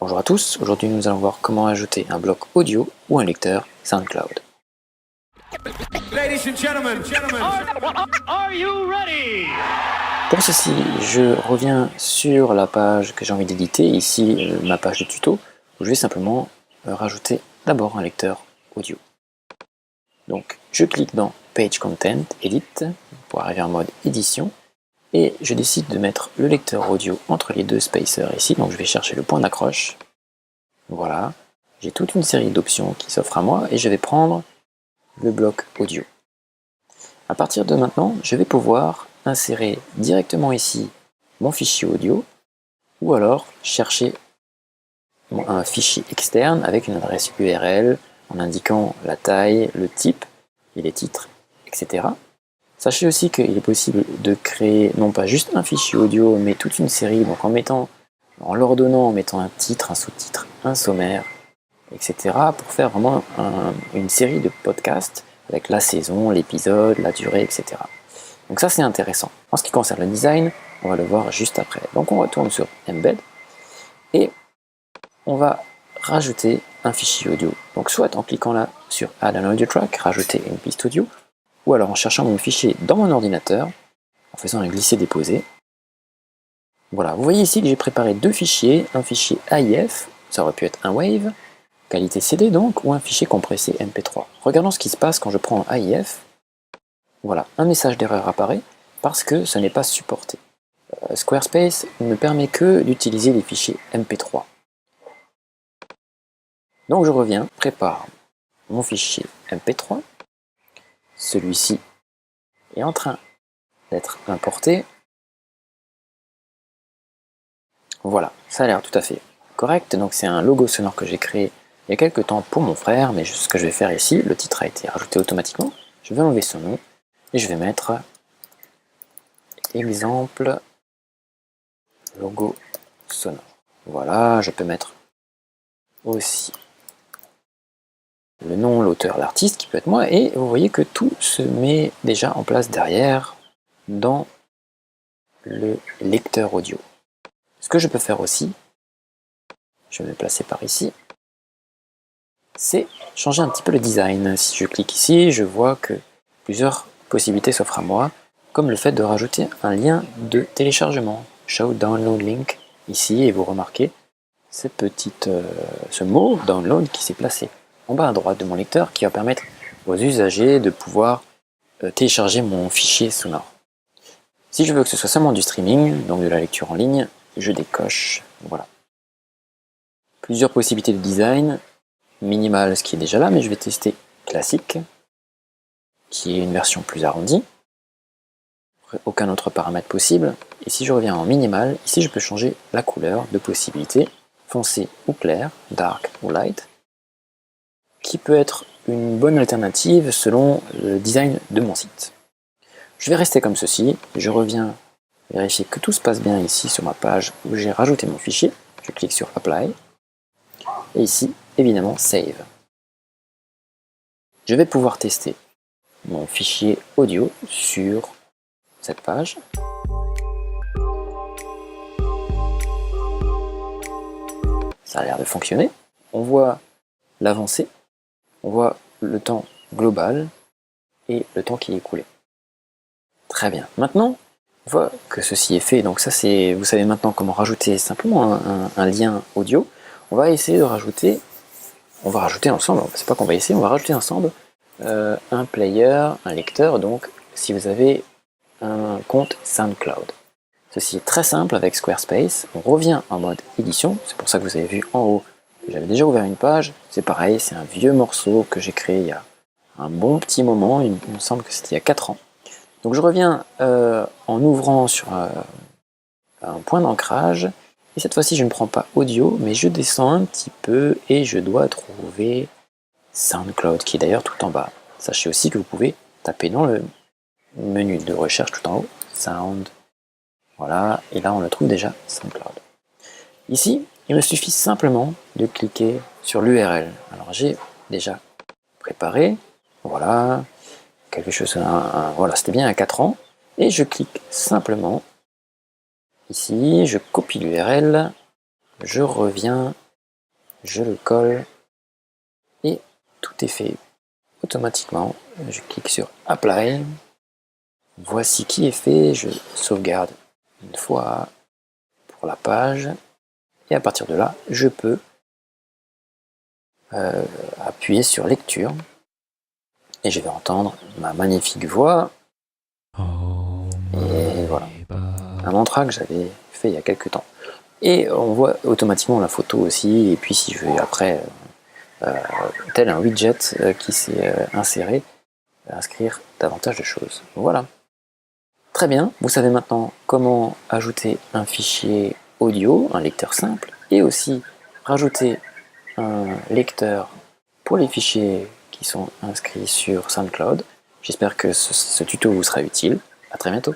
Bonjour à tous, aujourd'hui nous allons voir comment ajouter un bloc audio ou un lecteur SoundCloud. Ladies and gentlemen, Are you ready? Pour ceci, je reviens sur la page que j'ai envie d'éditer, ici ma page de tuto, où je vais simplement rajouter d'abord un lecteur audio. Donc je clique dans Page Content, Edit, pour arriver en mode édition, et je décide de mettre le lecteur audio entre les deux spacers ici, donc je vais chercher le point d'accroche. Voilà, j'ai toute une série d'options qui s'offrent à moi, et je vais prendre le bloc audio. À partir de maintenant, je vais pouvoir insérer directement ici mon fichier audio ou alors chercher un fichier externe avec une adresse URL en indiquant la taille, le type et les titres, etc. Sachez aussi qu'il est possible de créer non pas juste un fichier audio mais toute une série, donc en l'ordonnant, en mettant un titre, un sous-titre, un sommaire, etc. pour faire vraiment une série de podcasts avec la saison, l'épisode, la durée, etc. Donc ça c'est intéressant. En ce qui concerne le design, on va le voir juste après. Donc on retourne sur Embed et on va rajouter un fichier audio. Donc soit en cliquant là sur Add an Audio Track, rajouter une piste audio, ou alors en cherchant mon fichier dans mon ordinateur, en faisant un glisser-déposer. Voilà, vous voyez ici que j'ai préparé deux fichiers, un fichier AIF, ça aurait pu être un WAV, qualité CD donc, ou un fichier compressé MP3. Regardons ce qui se passe quand je prends un AIF. Voilà, un message d'erreur apparaît parce que ce n'est pas supporté. Squarespace ne permet que d'utiliser les fichiers MP3. Donc je reviens, prépare mon fichier MP3. Celui-ci est en train d'être importé. Voilà, ça a l'air tout à fait correct. Donc c'est un logo sonore que j'ai créé il y a quelques temps pour mon frère, mais ce que je vais faire ici, le titre a été rajouté automatiquement. Je vais enlever son nom et je vais mettre exemple logo sonore. Voilà, je peux mettre aussi le nom, l'auteur, l'artiste qui peut être moi, et vous voyez que tout se met déjà en place derrière dans le lecteur audio. Ce que je peux faire aussi, je vais me placer par ici, c'est changer un petit peu le design. Si je clique ici, je vois que plusieurs possibilités s'offrent à moi, comme le fait de rajouter un lien de téléchargement, Show Download Link, ici, et vous remarquez ce mot download qui s'est placé en bas à droite de mon lecteur, qui va permettre aux usagers de pouvoir télécharger mon fichier sonore. Si je veux que ce soit seulement du streaming, donc de la lecture en ligne, je décoche, voilà. Plusieurs possibilités de design, minimal, ce qui est déjà là, mais je vais tester classique, qui est une version plus arrondie. Aucun autre paramètre possible. Et si je reviens en minimal, ici je peux changer la couleur de possibilités, foncé ou clair, dark ou light, qui peut être une bonne alternative selon le design de mon site. Je vais rester comme ceci, je reviens vérifier que tout se passe bien ici sur ma page où j'ai rajouté mon fichier, je clique sur Apply, et ici, évidemment, Save. Je vais pouvoir tester mon fichier audio sur cette page. Ça a l'air de fonctionner. On voit l'avancée, on voit le temps global et le temps qui est écoulé. Très bien. Maintenant, une fois que ceci est fait, donc ça c'est, vous savez maintenant comment rajouter simplement un lien audio. On va essayer de rajouter, on va rajouter ensemble, c'est pas qu'on va essayer, on va rajouter ensemble un player, un lecteur, donc si vous avez un compte SoundCloud. Ceci est très simple avec Squarespace, on revient en mode édition, c'est pour ça que vous avez vu en haut, j'avais déjà ouvert une page, c'est pareil, c'est un vieux morceau que j'ai créé il y a un bon petit moment, il me semble que c'était il y a 4 ans. Donc je reviens en ouvrant sur un point d'ancrage, et cette fois-ci je ne prends pas audio, mais je descends un petit peu et je dois trouver SoundCloud, qui est d'ailleurs tout en bas. Sachez aussi que vous pouvez taper dans le menu de recherche tout en haut, Sound, voilà, et là on le trouve déjà, SoundCloud. Ici, il me suffit simplement de cliquer sur l'URL. Alors j'ai déjà préparé, voilà, quelque chose, voilà, c'était bien à 4 ans, et je clique simplement ici, je copie l'URL, je reviens je le colle et tout est fait automatiquement. Je clique sur Apply. Voici qui est fait, je sauvegarde une fois pour la page et à partir de là, je peux appuyer sur lecture et je vais entendre ma magnifique voix. Et voilà, un mantra que j'avais fait il y a quelques temps. Et on voit automatiquement la photo aussi, et puis si je vais après, tel un widget qui s'est inséré, inscrire davantage de choses. Voilà. Très bien, vous savez maintenant comment ajouter un fichier audio, un lecteur simple, et aussi rajouter un lecteur pour les fichiers qui sont inscrits sur SoundCloud. J'espère que ce tuto vous sera utile. À très bientôt.